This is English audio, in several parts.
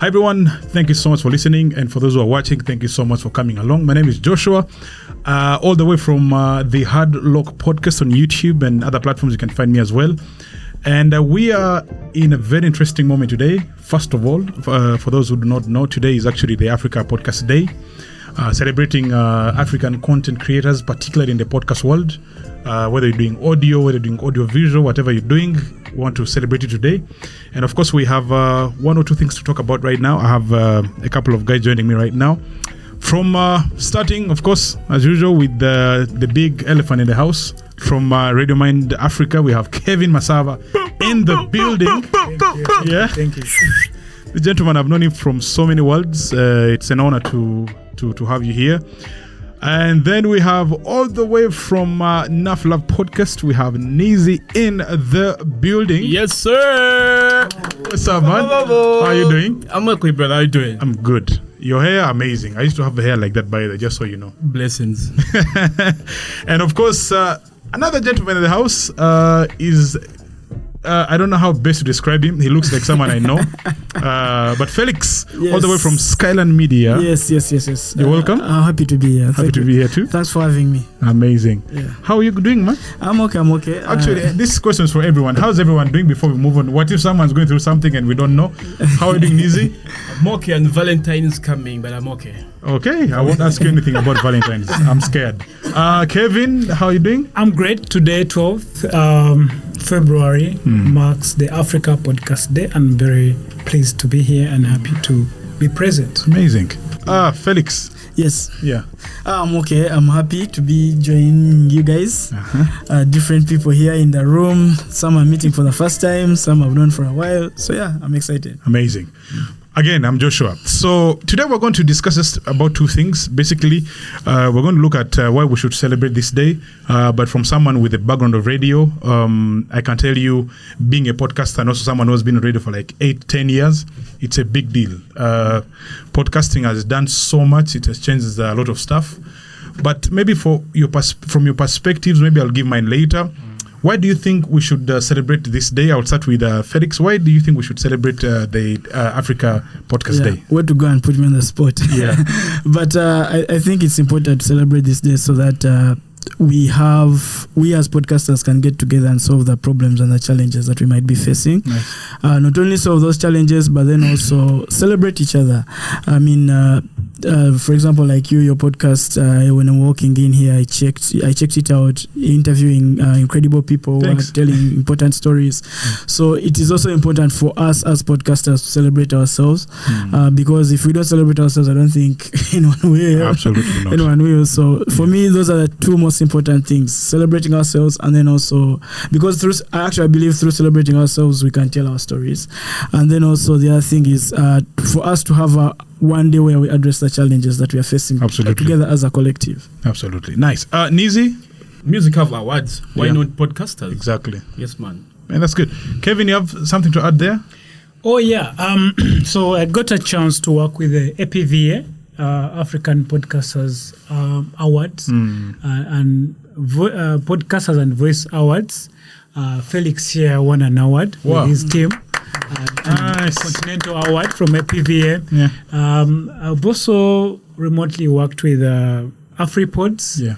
Hi everyone, thank you so much for listening, and for those who are watching, thank you so much for coming along. My name is Joshua, all the way from the Hard Lock Podcast on YouTube and other platforms. You can find me as well. And we are in a very interesting moment today. First of all, for those who do not know, today is actually the Africa Podcast Day, celebrating African content creators, particularly in the podcast world. Whether you're doing audio, whether you're doing audio visual, whatever you're doing, we want to celebrate it today. And of course, we have one or two things to talk about right now. I have a couple of guys joining me right now. From starting, of course, as usual, with the big elephant in the house. From Radio Mind Africa, we have Kevin Masava in the building. Thank you. The gentleman, I've known him from so many worlds. It's an honor to have you here. And then we have all the way from Enough Love Podcast, we have Nizi in the building. Yes, sir. What's up, man? How are you doing? I'm okay, brother. How you doing? I'm good. Your hair, amazing. I used to have the hair like that, by the way, just so you know. Blessings. And of course, another gentleman in the house is... I don't know how best to describe him. He looks like someone I know. But Felix, yes. All the way from Skyland Media. Yes. You're welcome. I'm happy to be here. Happy to be here too. Thanks for having me. Amazing. Yeah. How are you doing, man? I'm okay. Actually, this question is for everyone. How's everyone doing before we move on? What if someone's going through something and we don't know? How are you doing, Nizi? I'm okay, and Valentine's coming, but I'm okay. Okay, I won't ask you anything about Valentine's. I'm scared. Kevin, how are you doing? I'm great. Today, 12th February, marks the Africa Podcast Day. I'm very pleased to be here and happy to be present. Amazing. Felix. Yes. Yeah. I'm okay. I'm happy to be joining you guys. Different people here in the room. Some are meeting for the first time. Some I've known for a while. So yeah, I'm excited. Amazing. Again, I'm Joshua. So today we're going to discuss just about two things. Basically, we're going to look at why we should celebrate this day. But from someone with a background of radio, I can tell you, being a podcaster and also someone who has been on radio for like 8-10 years, it's a big deal. Podcasting has done so much. It has changed a lot of stuff. But maybe from your perspectives, maybe I'll give mine later. Why do you think we should celebrate this day? I'll start with Felix. Why do you think we should celebrate the Africa Podcast Day? Where to go and put me on the spot. Yeah. But I think it's important to celebrate this day so that we as podcasters can get together and solve the problems and the challenges that we might be facing. Nice. Not only solve those challenges, but then also celebrate each other. I mean, for example, like your podcast, when I'm walking in here, I checked it out, interviewing incredible people who are telling important stories. So it is also important for us as podcasters to celebrate ourselves, because if we don't celebrate ourselves, I don't think anyone will. Absolutely not. Anyone will. So for me, those are the two most important things: celebrating ourselves, and then also because I believe through celebrating ourselves we can tell our stories, and then also the other thing is for us to have one day where we address the challenges that we are facing together as a collective. Absolutely. Nice. Nizi? Music have awards. Why not podcasters? Exactly. Yes, man. Man, that's good. Kevin, you have something to add there? Oh, yeah. So I got a chance to work with the APVA, African Podcasters Awards, and Podcasters and Voice Awards. Felix here won an award with his team. Nice. Continental Award from APVA. Yeah. I've also remotely worked with AfriPods. Yeah.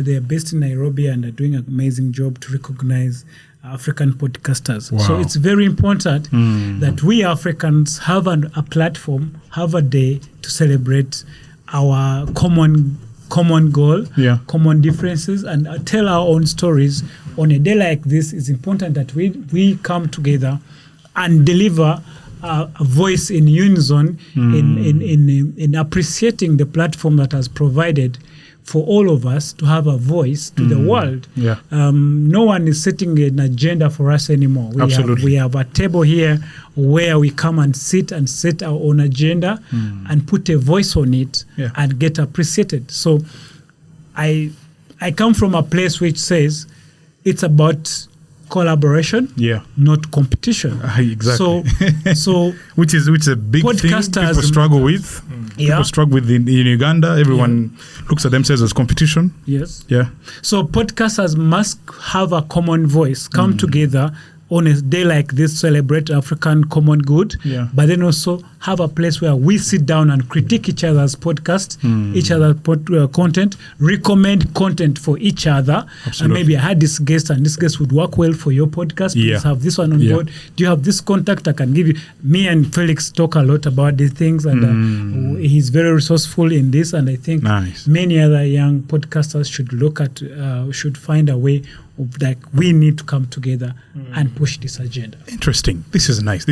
They're based in Nairobi and are doing an amazing job to recognize African podcasters. Wow. So it's very important that we Africans have a platform, have a day to celebrate our common goal, common differences, and tell our own stories. On a day like this, it's important that we come together and deliver a voice in unison in appreciating the platform that has provided for all of us to have a voice to the world. Yeah. No one is setting an agenda for us anymore. We have a table here where we come and sit and set our own agenda and put a voice on it and get appreciated. So I come from a place which says it's about collaboration, not competition. Exactly. So which is a big thing people struggle with. People struggle with in Uganda. Everyone looks at themselves as competition. Yes. Yeah. So podcasters must have a common voice, come together, on a day like this celebrate African common good, but then also have a place where we sit down and critique each other's podcast, each other's content, recommend content for each other. Absolutely. And maybe I had this guest and this guest would work well for your podcast. Please have this one on board. Do you have this contact I can give you? Me and Felix talk a lot about these things, and he's very resourceful in this, and I think many other young podcasters should look at, should find a way of like, we need to come together and push this agenda. Interesting. This is nice.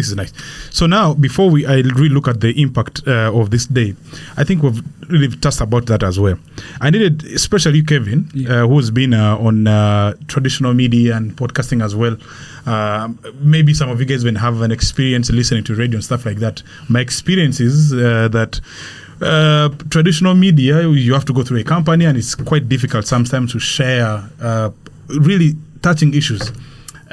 So now, before I really look at the impact of this day, I think we've really touched about that as well. I needed, especially Kevin, who's been on traditional media and podcasting as well. Maybe some of you guys will have an experience listening to radio and stuff like that. My experience is that traditional media, you have to go through a company, and it's quite difficult sometimes to share really touching issues.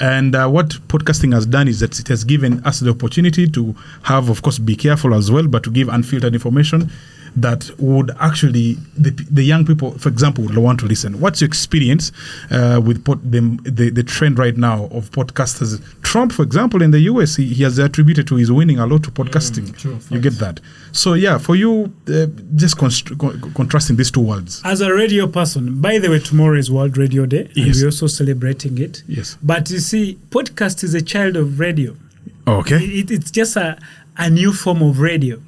And what podcasting has done is that it has given us the opportunity to have, of course, be careful as well, but to give unfiltered information that would actually, the young people, for example, would want to listen. What's your experience with the trend right now of podcasters? Trump, for example, in the US, he has attributed to his winning a lot to podcasting. True, you get that. So yeah, for you, just contrasting these two worlds. As a radio person, by the way, tomorrow is World Radio Day, and we're also celebrating it. Yes. But you see, podcast is a child of radio. Okay. It's just a new form of radio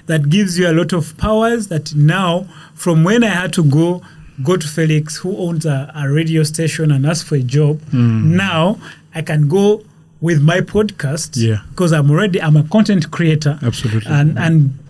that gives you a lot of powers that now, from when I had to go to Felix, who owns a radio station, and ask for a job, now I can go with my podcast because I'm a content creator. Absolutely.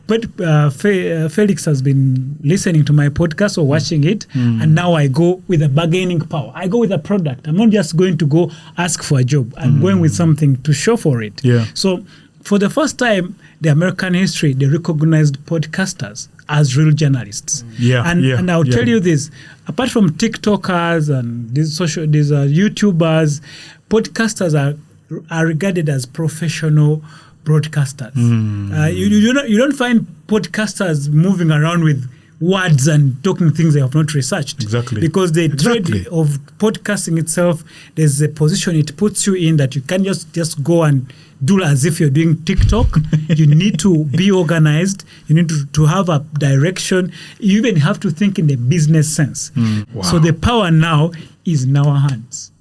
But Felix has been listening to my podcast or watching it, and now I go with a bargaining power. I go with a product. I'm not just going to go ask for a job. I'm going with something to show for it. So for the first time, the American history, they recognized podcasters as real journalists. And I'll tell you this, apart from TikTokers and these YouTubers, podcasters are regarded as professional broadcasters. You don't find podcasters moving around with words and talking things they have not researched. Exactly. Because the trade of podcasting itself, there's a position it puts you in that you can't just go and do as if you're doing TikTok. You need to be organized. You need to have a direction. You even have to think in the business sense. So the power now is in our hands.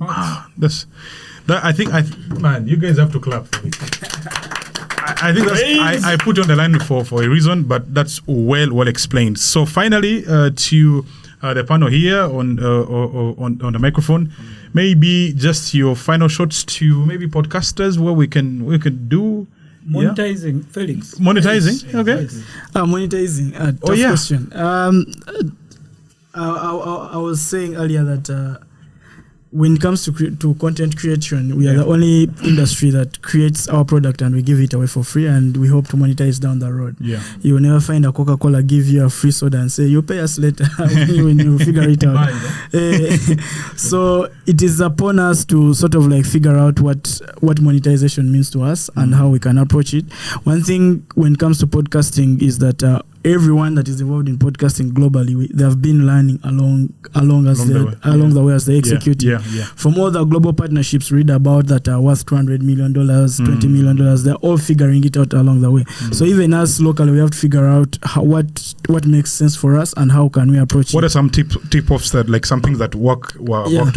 I think, man, you guys have to clap. I think I put you on the line for a reason, but that's well explained. So finally, to the panel here on the microphone, maybe just your final shots to maybe podcasters where we can do monetizing. Felix, monetizing. Okay, monetizing. Tough question. I was saying earlier that when it comes to content creation, we are the only industry that creates our product and we give it away for free, and we hope to monetize down the road. You will never find a Coca-Cola give you a free soda and say, you pay us later when you figure it out. So it is upon us to sort of like figure out what monetization means to us and how we can approach it. One thing when it comes to podcasting is that everyone that is involved in podcasting globally, they have been learning along the way as they execute it. From all the global partnerships read about that are worth $200 million, $20 million, they're all figuring it out along the way. So even us locally, we have to figure out what makes sense for us and how can we approach What are some tip-offs that, like, some things that worked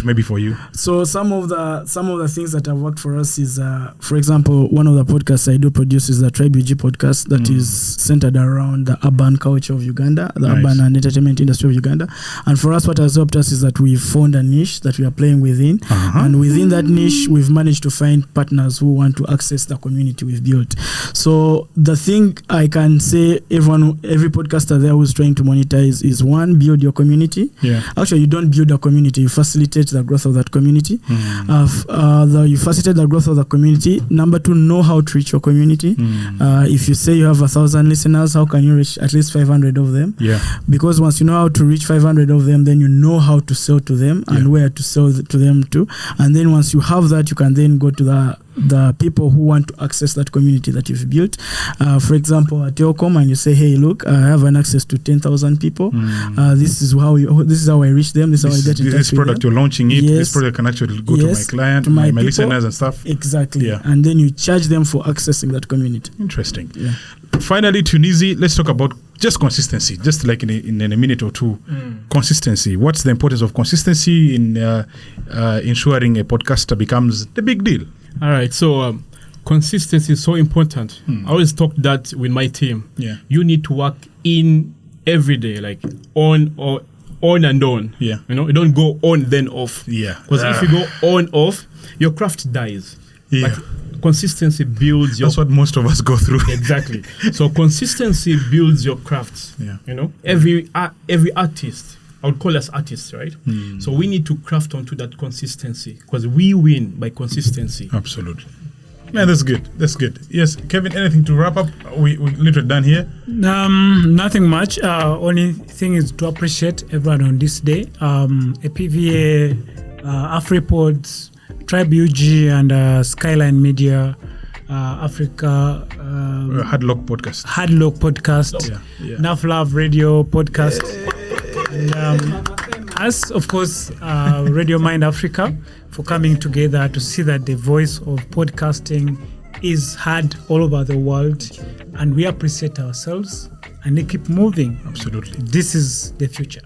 maybe for you? So some of the things that have worked for us is, for example, one of the podcasts I do produce is the Tribe UG podcast that is centered around the urban culture of Uganda, the urban and entertainment industry of Uganda. And for us, what has helped us is that we've found a niche that we are playing within. And within that niche, we've managed to find partners who want to access the community we've built. So the thing I can say, every podcaster there who's trying to monetize is, one, build your community. Actually, you don't build a community, you facilitate the growth of that community. You facilitate the growth of the community. Number two, know how to reach your community. If you say you have 1,000 listeners, how can you reach at least 500 of them? Because once you know how to reach 500 of them, then you know how to sell to them and where to sell to them to. And then once you have that, you can then go to the the people who want to access that community that you've built. For example, at Telecom, and you say, hey, look, I have an access to 10,000 people. This is how I reach them. This is how I get in touch with them. This product you're launching it. Yes. This product can actually go to my client, to my listeners and stuff. Exactly. Yeah. And then you charge them for accessing that community. Interesting. Yeah. Finally, Tunisia, let's talk about just consistency, just like in a minute or two. Consistency. What's the importance of consistency in ensuring a podcaster becomes the big deal? All right. So consistency is so important. I always talk that with my team. Yeah. You need to work in every day, like on and on. Yeah. You don't go on then off. Yeah. Because if you go on off, your craft dies. Yeah. But consistency builds your... That's what most of us go through. Exactly. So consistency builds your craft. Yeah. Every artist, I would call us artists, right? So we need to craft onto that consistency because we win by consistency. Absolutely. Man, that's good. That's good. Yes, Kevin, anything to wrap up? We literally done here. Nothing much. Only thing is to appreciate everyone on this day. APVA, AfriPods, Tribe UG, and Skyline Media, Africa. Hardlock Podcast. Hardlock Podcast. Yeah. Enough Love Radio Podcast. And us, of course, Radio Mind Africa, for coming together to see that the voice of podcasting is heard all over the world, and we appreciate ourselves and they keep moving. Absolutely. This is the future.